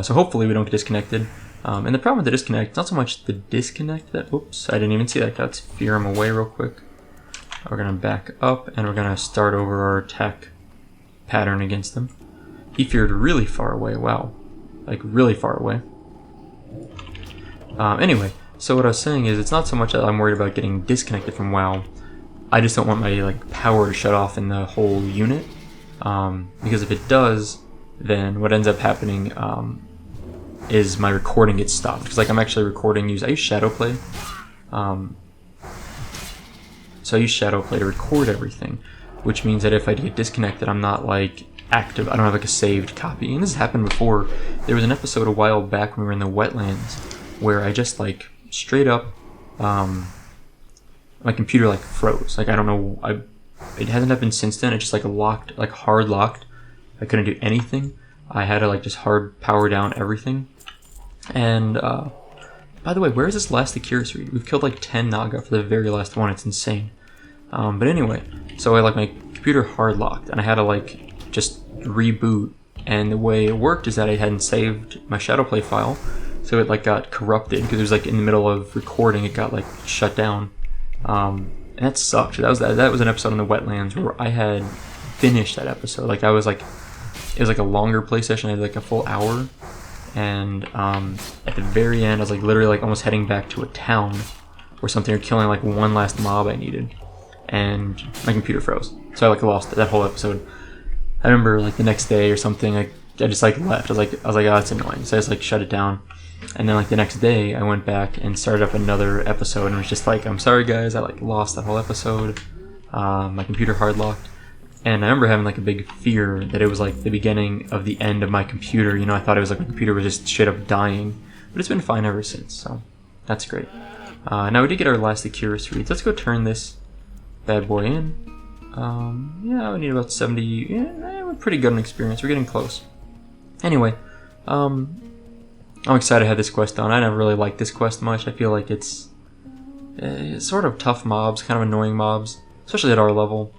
Speaker 1: So hopefully we don't get disconnected. And the problem with the disconnect, it's not so much the disconnect that, oops, I didn't even see that. Let's fear him away real quick. We're going to back up, and we're going to start over our attack pattern against them. He feared really far away, wow. Like, really far away. Anyway, so what I was saying is, it's not so much that I'm worried about getting disconnected from WoW. I just don't want my, like, power to shut off in the whole unit. Because if it does, then what ends up happening is my recording gets stopped. Because, like, I'm actually recording, I use Shadowplay. So I use Shadowplay to record everything, which means that if I get disconnected, I'm not, like, active. I don't have like a saved copy. And this has happened before. There was an episode a while back when we were in the wetlands where I just like straight up, my computer like froze. Like I don't know. It hasn't happened since then. It just like locked, like hard locked. I couldn't do anything. I had to like just hard power down everything. And by the way, where is this last Akiris Reed? We've killed like 10 Naga for the very last one. It's insane. But anyway, so I like my computer hard locked, and I had to like just reboot. And the way it worked is that I hadn't saved my Shadowplay file, so it like got corrupted because it was like in the middle of recording. It got like shut down. And that sucked. That was an episode in the wetlands where I had finished that episode. Like I was like, it was like a longer play session. I had like a full hour, and at the very end, I was like literally like almost heading back to a town or something, or killing like one last mob I needed, and my computer froze. So I like lost that whole episode. I remember like the next day or something, I just like left. I was like, oh, that's annoying. So I just like shut it down. And then like the next day I went back and started up another episode, and was just like, I'm sorry guys, I like lost that whole episode. My computer hard locked. And I remember having like a big fear that it was like the beginning of the end of my computer. You know, I thought it was like my computer was just straight up dying. But it's been fine ever since, so that's great. Now we did get our last Akiris Reed. Let's go turn this bad boy in. Yeah, we need about 70. Yeah, we're pretty good on experience. We're getting close. Anyway, I'm excited to have this quest done. I never really liked this quest much. I feel like it's sort of tough mobs, kind of annoying mobs, especially at our level,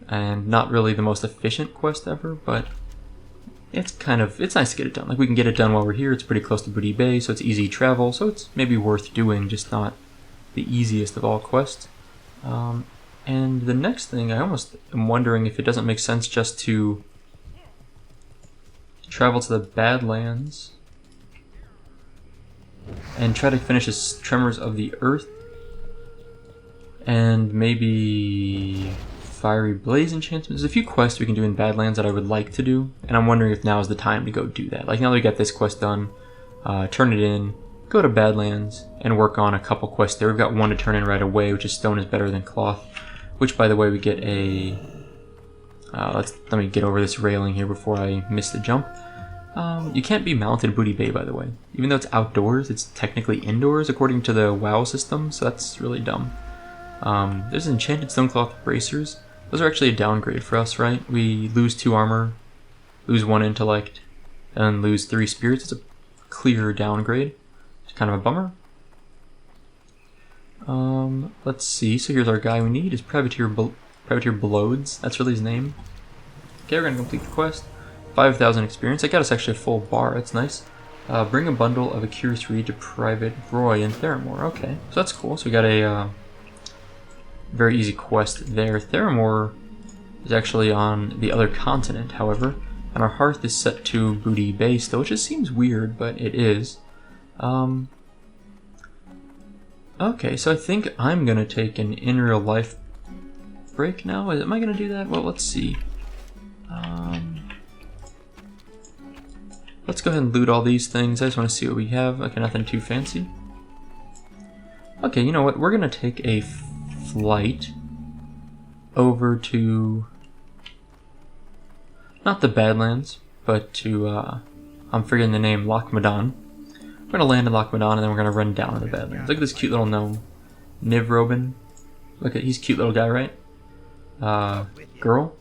Speaker 1: and not really the most efficient quest ever, but it's nice to get it done. Like, we can get it done while we're here. It's pretty close to Booty Bay, so it's easy travel, so it's maybe worth doing, just not the easiest of all quests. And the next thing, I almost am wondering if it doesn't make sense just to travel to the Badlands and try to finish this Tremors of the Earth, and maybe Fiery Blaze enchantment. There's a few quests we can do in Badlands that I would like to do, and I'm wondering if now is the time to go do that. Like, now that we got this quest done, turn it in, go to Badlands, and work on a couple quests there. We've got one to turn in right away, which is Stone is Better Than Cloth, which, by the way, we get a... let me get over this railing here before I miss the jump. You can't be mounted Booty Bay, by the way. Even though it's outdoors, it's technically indoors according to the WoW system, so that's really dumb. There's Enchanted Stonecloth Bracers. Those are actually a downgrade for us, right? We lose 2 armor, lose 1 intellect, and lose 3 spirits. It's a clear downgrade. It's kind of a bummer. Let's see. So here's our guy we need. Is Privateer Blodes. That's really his name. Okay, we're gonna complete the quest. 5,000 experience. That got us actually a full bar. That's nice. Bring a bundle of Akiris Reed to Private Roy in Theramore. Okay, so that's cool. So we got a very easy quest there. Theramore is actually on the other continent, however, and our hearth is set to Booty Bay still, which just seems weird, but it is. Okay, so I think I'm gonna take an in real life break now. Am I gonna do that? Well, let's see. Let's go ahead and loot all these things. I just want to see what we have. Okay, nothing too fancy. Okay, you know what? We're gonna take a flight over to, not the Badlands, but to I'm forgetting the name, Lochmadan. We're gonna land in Lochmadan, and then we're gonna run down to the Badlands. Look at this cute little gnome, Niv Robin. Look at, he's a cute little guy, right? Girl,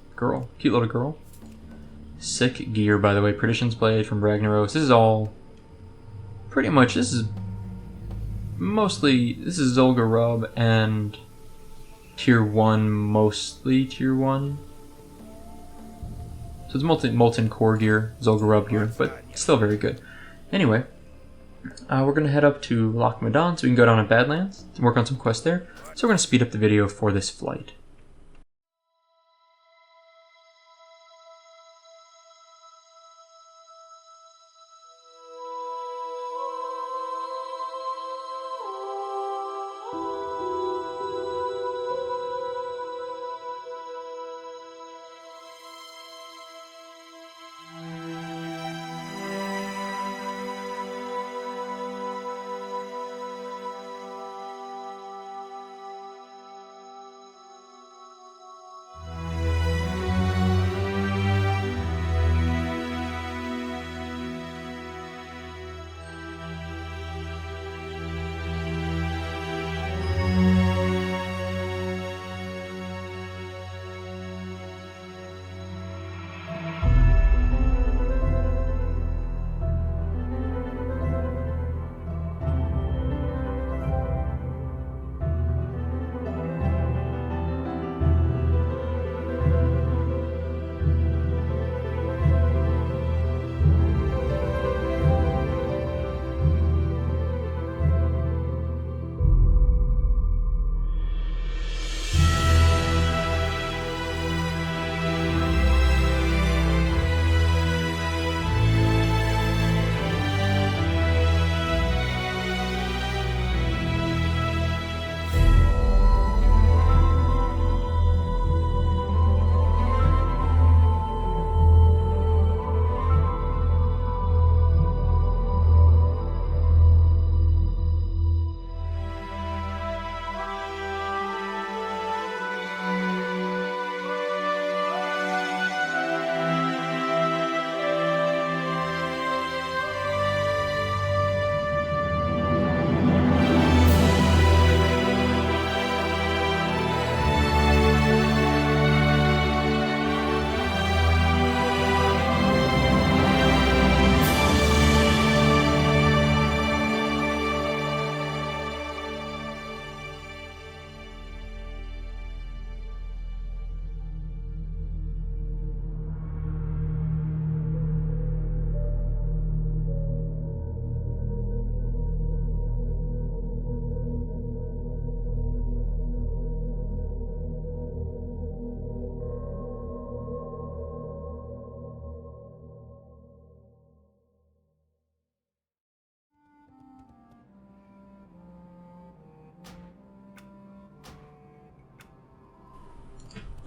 Speaker 1: cute little girl. Sick gear, by the way. Perdition's Blade from Ragnaros. This is all pretty much. This is Zul'Gurub Rub and tier 1, mostly tier 1. So it's molten core gear, Zul'Gurub Rub gear, but still very good. Anyway. We're going to head up to Lochmadan so we can go down to Badlands and work on some quests there. So we're going to speed up the video for this flight.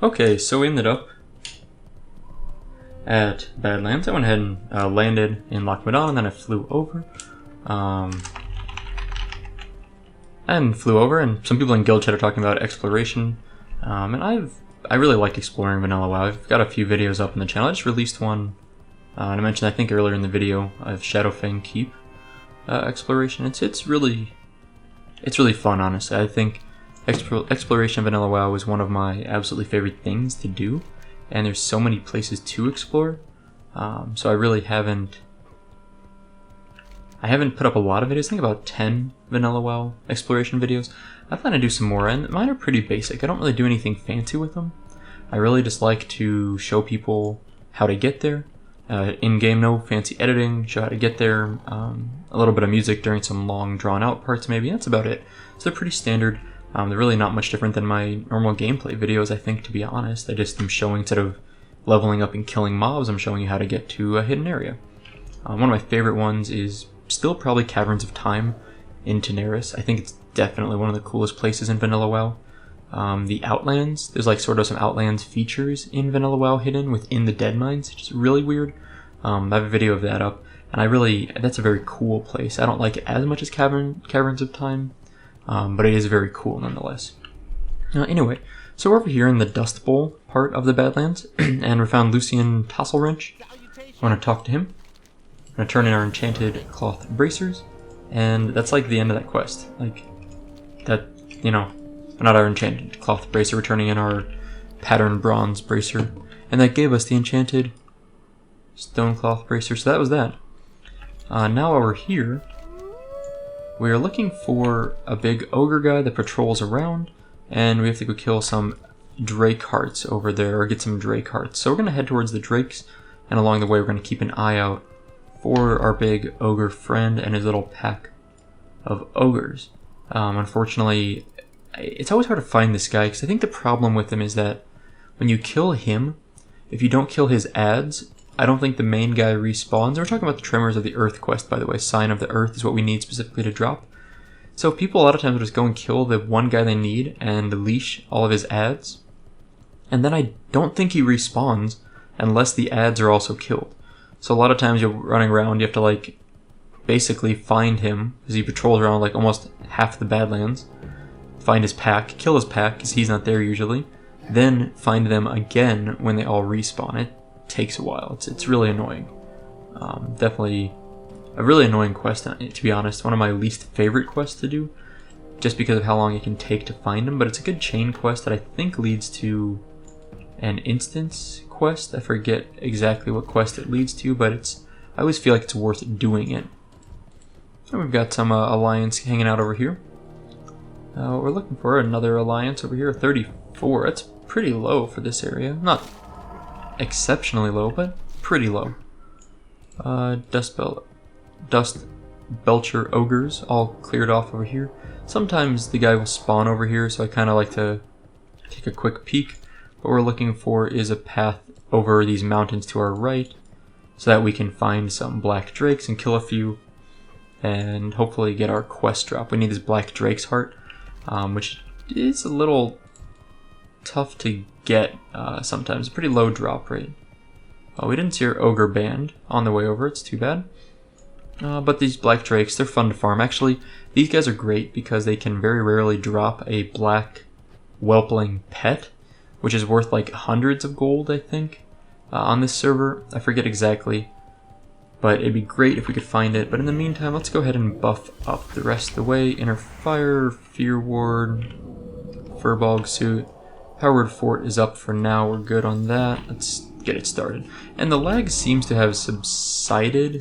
Speaker 1: Okay, so we ended up at Badlands. I went ahead and landed in Loch Madon, and then I flew over. And some people in guild chat are talking about exploration. And I really like exploring Vanilla WoW. I've got a few videos up on the channel. I just released one, and I mentioned I think earlier in the video of Shadowfang Keep exploration. It's really fun, honestly. I think exploration of Vanilla WoW is one of my absolutely favorite things to do, and there's so many places to explore. So I really haven't put up a lot of videos. I think about 10 Vanilla WoW exploration videos. I plan to do some more, and mine are pretty basic. I don't really do anything fancy with them. I really just like to show people how to get there. In-game, no fancy editing, show how to get there, a little bit of music during some long drawn-out parts maybe, that's about it. So they're pretty standard. They're really not much different than my normal gameplay videos, I think, to be honest. I just am showing, instead of leveling up and killing mobs, I'm showing you how to get to a hidden area. One of my favorite ones is still probably Caverns of Time in Daenerys. I think it's definitely one of the coolest places in Vanilla WoW. The Outlands, there's like sort of some Outlands features in Vanilla WoW hidden within the Dead Mines, which is really weird. I have a video of that up, and that's a very cool place. I don't like it as much as Caverns of Time, but it is very cool nonetheless. Anyway, so we're over here in the Dust Bowl part of the Badlands, and we found Lucian Tasselwrench. I want to talk to him. I'm going to turn in our enchanted cloth bracers, and that's like the end of that quest. Like, that, not our enchanted cloth bracer, we're turning in our pattern bronze bracer, and that gave us the enchanted stone cloth bracer, so that was that. Now while we're here, we are looking for a big ogre guy that patrols around, and we have to go kill some drake hearts over there, or get some drake hearts. So we're going to head towards the drakes, and along the way we're going to keep an eye out for our big ogre friend and his little pack of ogres. Unfortunately, it's always hard to find this guy, because I think the problem with him is that when you kill him, if you don't kill his ads, I don't think the main guy respawns. And we're talking about the Tremors of the Earth quest, by the way. Sign of the Earth is what we need specifically to drop. So people a lot of times will just go and kill the one guy they need and leash all of his ads. And then I don't think he respawns unless the ads are also killed. So a lot of times you're running around, you have to basically find him, because he patrols around almost half the Badlands. Find his pack, kill his pack, because he's not there usually. Then find them again when they all respawn. It takes a while. It's really annoying. Definitely a really annoying quest, to be honest. One of my least favorite quests to do, just because of how long it can take to find them. But it's a good chain quest that I think leads to an instance quest. I forget exactly what quest it leads to, but I always feel like it's worth doing it. And we've got some alliance hanging out over here. We're looking for another alliance over here, 34. That's pretty low for this area. Not exceptionally low, but pretty low. Dust Belcher ogres all cleared off over here. Sometimes the guy will spawn over here, so I kind of like to take a quick peek. What we're looking for is a path over these mountains to our right, so that we can find some black drakes and kill a few, and hopefully get our quest drop. We need this black drake's heart, which is a little tough to get sometimes. A pretty low drop rate. We didn't see our ogre band on the way over, it's too bad. But these black drakes, they're fun to farm. Actually, these guys are great because they can very rarely drop a black whelpling pet, which is worth hundreds of gold, I think, on this server. I forget exactly, but it'd be great if we could find it. But in the meantime, let's go ahead and buff up the rest of the way. Inner Fire, Fear Ward, Furbog Suit. Howard Fort is up for now, we're good on that. Let's get it started. And the lag seems to have subsided,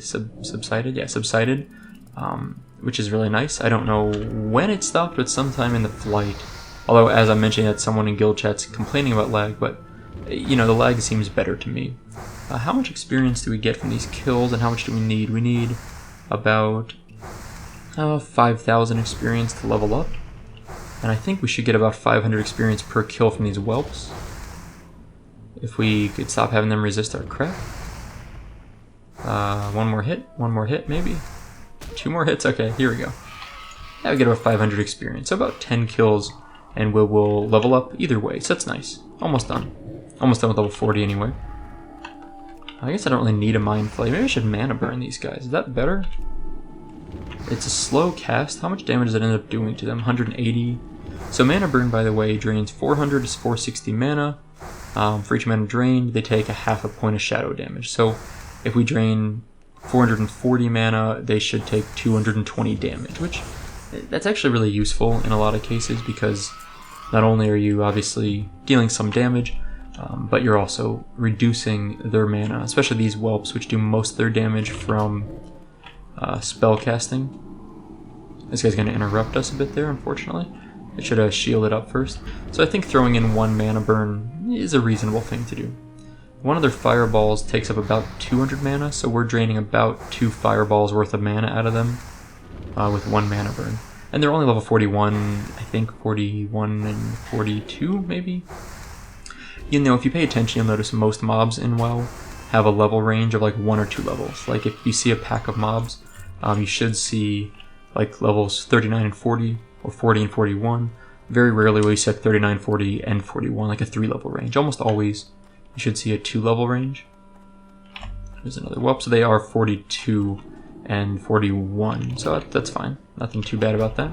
Speaker 1: which is really nice. I don't know when it stopped, but sometime in the flight. Although, as I'm mentioning, that someone in guild chat's complaining about lag, but, the lag seems better to me. How much experience do we get from these kills, and how much do we need? We need about 5,000 experience to level up. And I think we should get about 500 experience per kill from these whelps. If we could stop having them resist our crap. One more hit maybe. 2 more hits, okay, here we go. Yeah, we get about 500 experience, so about 10 kills and we'll level up either way. So that's nice. Almost done. Almost done with level 40 anyway. I guess I don't really need a Mind Flay. Maybe I should mana burn these guys. Is that better? It's a slow cast. How much damage does it end up doing to them? 180. So mana burn, by the way, drains 400 to 460 mana. For each mana drained, they take a half a point of shadow damage. So if we drain 440 mana, they should take 220 damage, which that's actually really useful in a lot of cases, because not only are you obviously dealing some damage, but you're also reducing their mana, especially these whelps, which do most of their damage from spell casting. This guy's going to interrupt us a bit there, unfortunately. I should have shielded up first. So I think throwing in 1 mana burn is a reasonable thing to do. One of their fireballs takes up about 200 mana, so we're draining about 2 fireballs worth of mana out of them with 1 mana burn. And they're only level 41, I think 41 and 42 maybe? You know, if you pay attention, you'll notice most mobs in WoW have a level range of like 1 or 2 levels. Like if you see a pack of mobs, you should see like levels 39 and 40, or 40 and 41. Very rarely will you see like 39, 40, and 41, like a 3-level range. Almost always you should see a 2-level range. There's another whelp, so they are 42 and 41, so that's fine. Nothing too bad about that.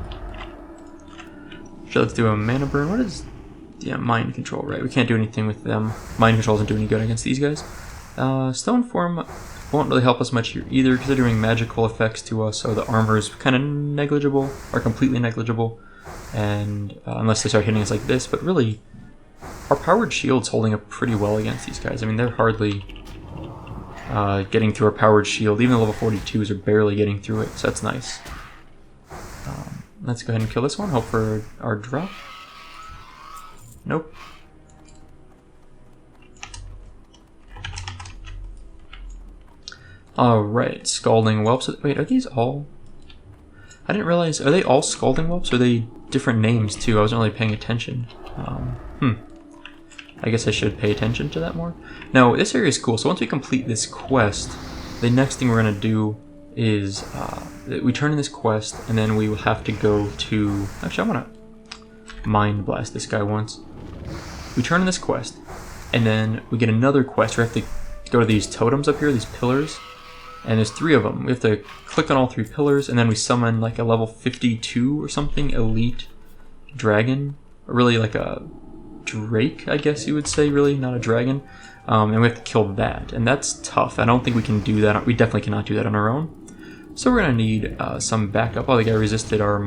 Speaker 1: So let's do a mana burn. What is... yeah, mind control, right? We can't do anything with them. Mind control doesn't do any good against these guys. Stone form won't really help us much here either, because they're doing magical effects to us, so the armor is kind of negligible, or completely negligible, and unless they start hitting us like this. But really, our powered shield's holding up pretty well against these guys. I mean, they're hardly getting through our powered shield. Even the level 42s are barely getting through it, so that's nice. Let's go ahead and kill this one, hope for our drop. Nope. Alright, Scalding Whelps. Wait, are these all... I didn't realize... Are they all Scalding Whelps, or are they different names too? I wasn't really paying attention. I guess I should pay attention to that more. Now, this area is cool, so once we complete this quest, the next thing we're going to do is... we turn in this quest, and then we will have to go to... Actually, I want to Mind Blast this guy once. We turn in this quest, and then we get another quest. We have to go to these totems up here, these pillars, and there's 3 of them. We have to click on all 3 pillars, and then we summon like a level 52 or something elite dragon, or really like a drake, I guess you would say, really, not a dragon. And we have to kill that, and that's tough. I don't think we can do that. We definitely cannot do that on our own. So we're gonna need some backup. Oh, the guy resisted our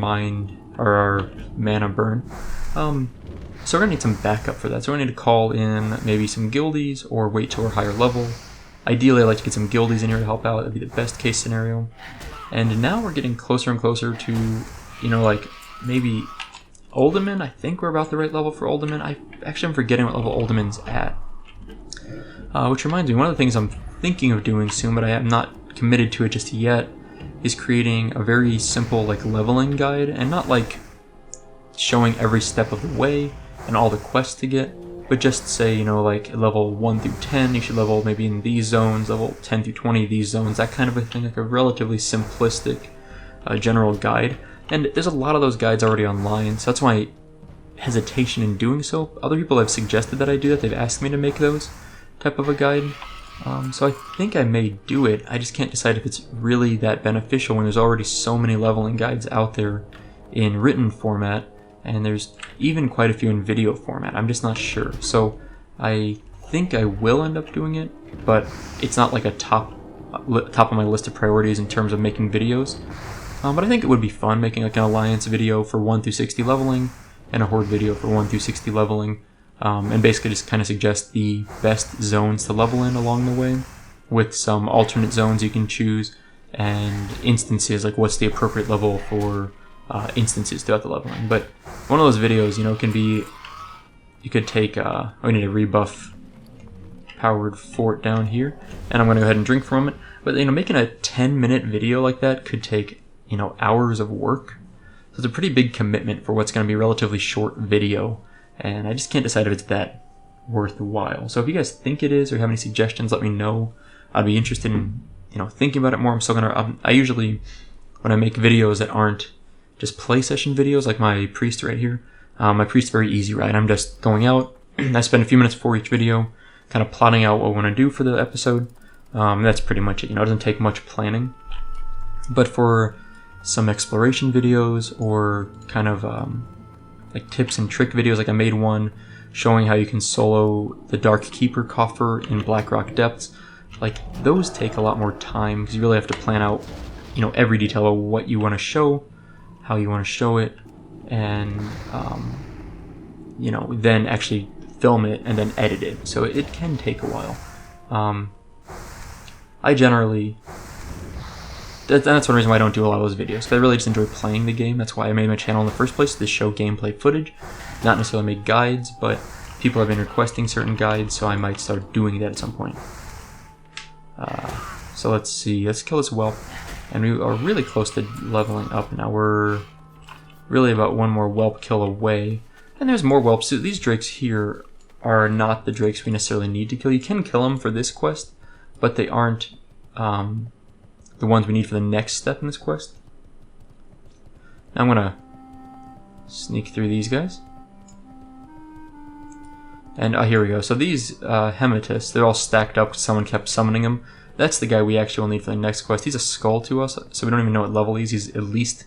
Speaker 1: our mana burn. So we're going to need some backup for that. So we're going to need to call in maybe some guildies or wait till we're higher level. Ideally, I'd like to get some guildies in here to help out. That'd be the best case scenario. And now we're getting closer and closer to, you know, like maybe Uldaman. I think we're about the right level for Uldaman. I'm forgetting what level Uldaman's at. Which reminds me, one of the things I'm thinking of doing soon, but I am not committed to it just yet, is creating a very simple like leveling guide, and not like showing every step of the way and all the quests to get, but just say, you know, like level 1 through 10, you should level maybe in these zones, level 10 through 20, these zones, that kind of a thing, like a relatively simplistic general guide. And there's a lot of those guides already online, so that's my hesitation in doing so. Other people have suggested that I do that. They've asked me to make those type of a guide. So I think I may do it. I just can't decide if it's really that beneficial when there's already so many leveling guides out there in written format, and there's even quite a few in video format. I'm just not sure. So I think I will end up doing it, but it's not like a top of my list of priorities in terms of making videos. But I think it would be fun making like an alliance video for 1 through 60 leveling and a horde video for 1 through 60 leveling, and basically just kind of suggest the best zones to level in along the way, with some alternate zones you can choose, and instances, like what's the appropriate level for instances throughout the leveling. But one of those videos, you know, can be, you could take, we need a rebuff powered fort down here, and I'm going to go ahead and drink from it. But, you know, making a 10-minute video like that could take, you know, hours of work. So it's a pretty big commitment for what's going to be a relatively short video, and I just can't decide if it's that worthwhile. So if you guys think it is, or have any suggestions, let me know. I'd be interested in, you know, thinking about it more. I'm still gonna, I usually, when I make videos that aren't just play session videos, like my priest right here, My priest's very easy, right? I'm just going out. I spend a few minutes before each video, kind of plotting out what I want to do for the episode. That's pretty much it. It doesn't take much planning. But for some exploration videos or kind of like tips and trick videos, like I made one showing how you can solo the Dark Keeper coffer in Blackrock Depths. Like, those take a lot more time because you really have to plan out, every detail of what you want to show, how you want to show it, and then actually film it and then edit it. So it can take a while. I generally, that's one reason why I don't do a lot of those videos, because I really just enjoy playing the game. That's why I made my channel in the first place, to show gameplay footage, not necessarily make guides, but people have been requesting certain guides, so I might start doing that at some point. So let's see, let's kill this whelp, and we are really close to leveling up now. We're really about one more whelp kill away, and there's more whelps. So these drakes here are not the drakes we necessarily need to kill. You can kill them for this quest, but they aren't the ones we need for the next step in this quest. Now I'm gonna sneak through these guys. And here we go. So these Hematus, they're all stacked up because someone kept summoning them. That's the guy we actually will need for the next quest. He's a skull to us, so we don't even know what level he's. He's at least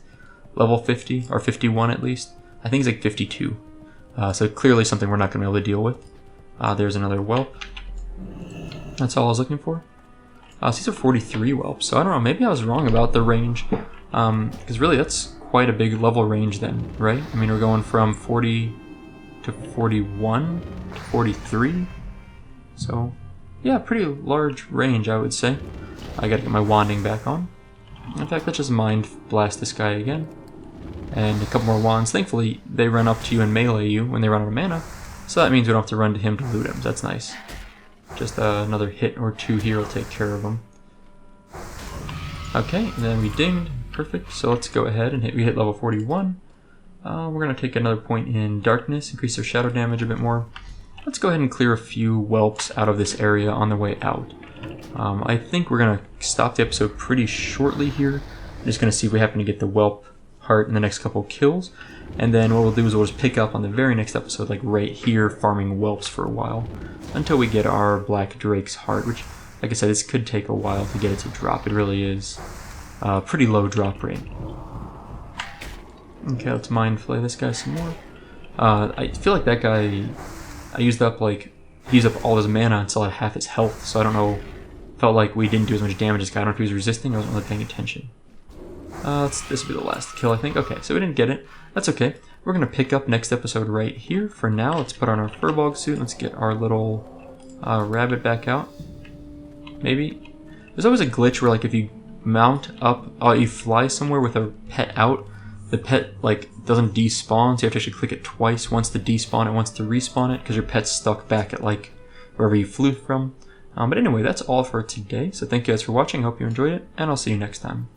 Speaker 1: level 50, or 51 at least. I think he's like 52. So clearly something we're not going to be able to deal with. There's another whelp. That's all I was looking for. So these are 43 whelps, so I don't know, maybe I was wrong about the range. Because really that's quite a big level range then, right? I mean, we're going from 40 to 41 to 43. So yeah, pretty large range, I would say. I gotta get my wanding back on. In fact, let's just mind blast this guy again. And a couple more wands. Thankfully, they run up to you and melee you when they run out of mana. So that means we don't have to run to him to loot him. That's nice. Just another hit or two here will take care of him. Okay, and then we dinged. Perfect. So let's go ahead and we hit level 41. We're going to take another point in darkness, increase their shadow damage a bit more. Let's go ahead and clear a few whelps out of this area on the way out. I think we're going to stop the episode pretty shortly here. I'm just going to see if we happen to get the whelp heart in the next couple kills. And then what we'll do is we'll just pick up on the very next episode, like right here, farming whelps for a while. Until we get our Black Drake's heart, which, like I said, this could take a while to get it to drop. It really is a pretty low drop rate. Okay, let's mind flay this guy some more. I feel like that guy, I used up all his mana until I had half his health, so I don't know, felt like we didn't do as much damage as this guy. I don't know if he was resisting, I wasn't really paying attention. This will be the last kill, I think. Okay, so we didn't get it. That's okay. We're going to pick up next episode right here. For now, let's put on our furbog suit. Let's get our little rabbit back out. Maybe. There's always a glitch where, like, if you mount up, you fly somewhere with a pet out, the pet, like, doesn't despawn, so you have to actually click it twice. Once to despawn it, once to respawn it, because your pet's stuck back at, like, wherever you flew from. But anyway, that's all for today. So thank you guys for watching. I hope you enjoyed it, and I'll see you next time.